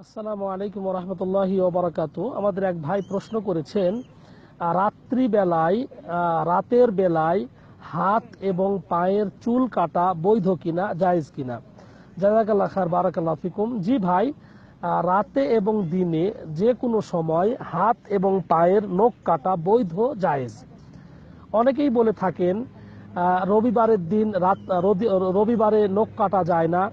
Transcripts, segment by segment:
আসসালামু আলাইকুম রহমতুল্লাহি ওবরাকাতু। আমাদের এক ভাই প্রশ্ন করেছেন, রাতের বেলায় হাত এবং পায়ের চুল কাটা বৈধ কিনা, জায়েজ কিনা। জাযাকাল্লাহ খায়র, বারাকাল্লাহ ফিকুম। জি ভাই, রাতে এবং দিনে যে কোনো সময় হাত এবং পায়ের নখ কাটা বৈধ, জায়েজ। অনেকেই বলে থাকেন রবিবারের দিন রবিবারে নখ কাটা যায় না,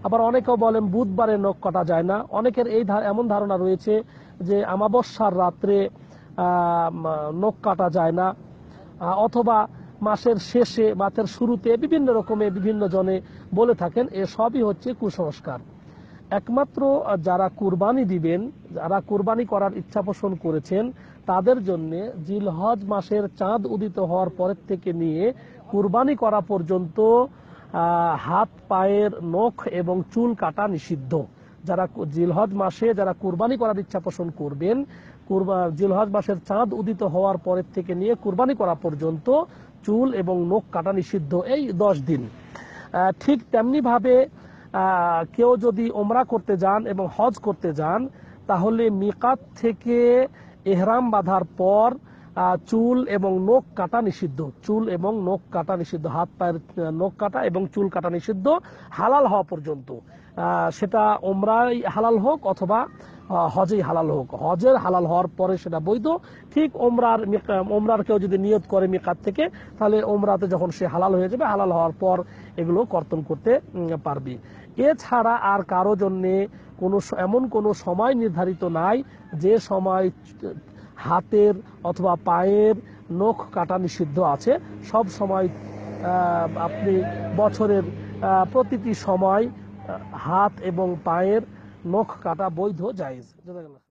আবার অনেকেও বলেন বুধবারে নখ কাটা যায় না। অনেকের এমন ধারণা রয়েছে যে আমাবস্যার রাত্রে নখ কাটা যায় না, অথবা মাসের শেষে মাসের শুরুতে বিভিন্ন রকমে বিভিন্ন জনে বলে থাকেন। এসবই হচ্ছে কুসংস্কার। একমাত্র যারা কুরবানি দিবেন, যারা কুরবানি করার ইচ্ছা পোষণ করেছেন, তাদের জন্য জিলহজ মাসের চাঁদ উদিত হওয়ার পরের থেকে নিয়ে কুরবানি করা পর্যন্ত হাত পায়ের নখ এবং চুল কাটা নিষিদ্ধ। যারা জিলহজ মাসে যারা কুরবানি করার ইচ্ছা পোষণ করবেন, জিলহজ মাসের চাঁদ উদিত হওয়ার পরের থেকে নিয়ে কুরবানি করা পর্যন্ত চুল এবং নখ কাটা নিষিদ্ধ, এই 10 দিন। ঠিক তেমনি ভাবে কেউ যদি ওমরা করতে যান এবং হজ করতে যান, তাহলে মিকাত থেকে এহরাম বাঁধার পর চুল এবং নখ কাটা নিষিদ্ধ। চুল এবং নখ কাটা নিষিদ্ধ, হাত পায়ের নখ কাটা এবং চুল কাটা নিষিদ্ধ হালাল হওয়া পর্যন্ত। সেটা ওমরাই হালাল হোক অথবা হজেই হালাল হোক। হজের হালাল হওয়ার পরে সেটা বৈধ। ঠিক ওমরার কেউ যদি নিয়ত করে মিকাত থেকে, তাহলে ওমরাতে যখন সে হালাল হয়ে যাবে, হালাল হওয়ার পর এগুলো কর্তন করতে পারবে। এছাড়া আর কারো জন্যে এমন কোনো সময় নির্ধারিত নাই যে সময় হাতের অথবা পায়ের নখ কাটা নিষিদ্ধ আছে। সব সময় আপনি বছরের প্রতিটি সময় হাত এবং পায়ের নখ কাটা বৈধ, জায়েজ।